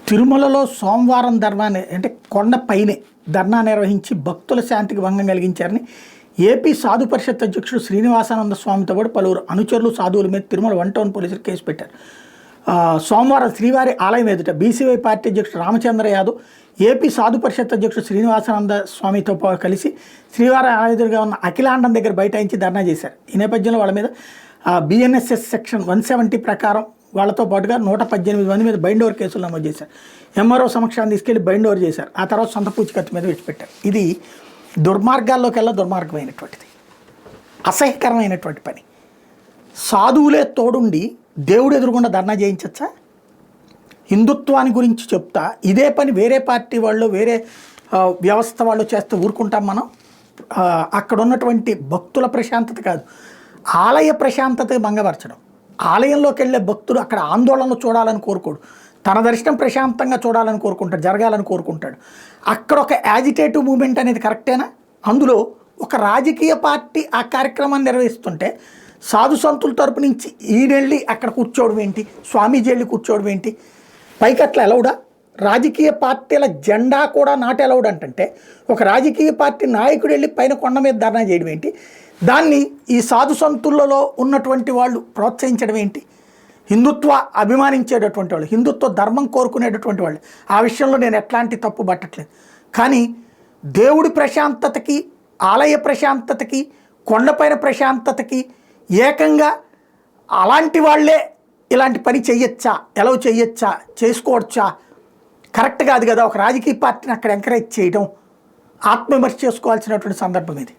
తిరుమలలో సోమవారం ధర్నాన్ని అంటే కొండపైనే ధర్నా నిర్వహించి భక్తుల శాంతికి భంగం కలిగించారని ఏపీ సాధు పరిషత్ అధ్యక్షుడు శ్రీనివాసానంద స్వామితో పాటు పలువురు అనుచరులు సాధువుల మీద తిరుమల 1 టౌన్ పోలీసులు కేసు పెట్టారు. సోమవారం శ్రీవారి ఆలయం ఎదుట బీసీవై పార్టీ అధ్యక్షుడు రామచంద్ర యాదవ్ ఏపీ సాధు పరిషత్ అధ్యక్షుడు శ్రీనివాసానంద స్వామితో కలిసి శ్రీవారి ఆలయం ఎదురుగా ఉన్న అఖిలాండం దగ్గర బైఠాయించి ధర్నా చేశారు. ఈ నేపథ్యంలో వాళ్ళ మీద బిఎన్ఎస్ఎస్ సెక్షన్ 170 ప్రకారం వాళ్ళతో పాటుగా 118 మంది మీద బైండ్ ఓవర్ కేసులు నమోదు చేశారు. ఎంఆర్ఓ సమక్షాన్ని తీసుకెళ్లి బైండ్ ఓవర్ చేశారు. ఆ తర్వాత సొంత పూచికత్తు మీద విడిచిపెట్టారు. ఇది దుర్మార్గాల్లోకెల్లా దుర్మార్గమైనటువంటిది, అసహ్యకరమైనటువంటి పని. సాధువులే తోడుండి దేవుడు ఎదురుగుండా ధర్నా చేయించచ్చా? హిందుత్వాన్ని గురించి చెప్తా ఇదే పని వేరే పార్టీ వాళ్ళు వేరే వ్యవస్థ వాళ్ళు చేస్తే ఊరుకుంటాం మనం? అక్కడ ఉన్నటువంటి భక్తుల ప్రశాంతత కాదు, ఆలయ ప్రశాంతత భంగపరచడం. ఆలయంలోకి వెళ్ళే భక్తుడు అక్కడ ఆందోళనలు చూడాలని కోరుకోడు, తన దర్శనం ప్రశాంతంగా చూడాలని కోరుకుంటాడు, జరగాలని కోరుకుంటాడు. అక్కడ ఒక యాజిటేటివ్ మూమెంట్ అనేది కరెక్టేనా? అందులో ఒక రాజకీయ పార్టీ ఆ కార్యక్రమాన్ని నిర్వహిస్తుంటే సాధు సంతుల తరపు నుంచి ఈయనెళ్ళి అక్కడ కూర్చోవడం ఏంటి, స్వామీజీ వెళ్ళి కూర్చోవడం ఏంటి? పైకి అట్లా ఎలౌడా? రాజకీయ పార్టీల జెండా కూడా నాట్ ఎలౌడ్ అంటే ఒక రాజకీయ పార్టీ నాయకుడు వెళ్ళి పైన కొండ మీద ధర్నా చేయడం ఏంటి? దాన్ని ఈ సాధు సంతులలో ఉన్నటువంటి వాళ్ళు ప్రోత్సహించడం ఏంటి? హిందుత్వ అభిమానించేటటువంటి వాళ్ళు, హిందుత్వ ధర్మం కోరుకునేటటువంటి వాళ్ళు, ఆ విషయంలో నేను ఎట్లాంటి తప్పు పట్టట్లేదు. కానీ దేవుడి ప్రశాంతతకి, ఆలయ ప్రశాంతతకి, కొండపైన ప్రశాంతతకి ఏకంగా అలాంటి వాళ్ళే ఇలాంటి పని చెయ్యొచ్చా, ఎలా చెయ్యొచ్చా, చేసుకోవచ్చా? కరెక్ట్ కాదు కదా. ఒక రాజకీయ పార్టీని అక్కడ ఎంకరేజ్ చేయడం ఆత్మవిమర్శ చేసుకోవాల్సినటువంటి సందర్భం ఇది.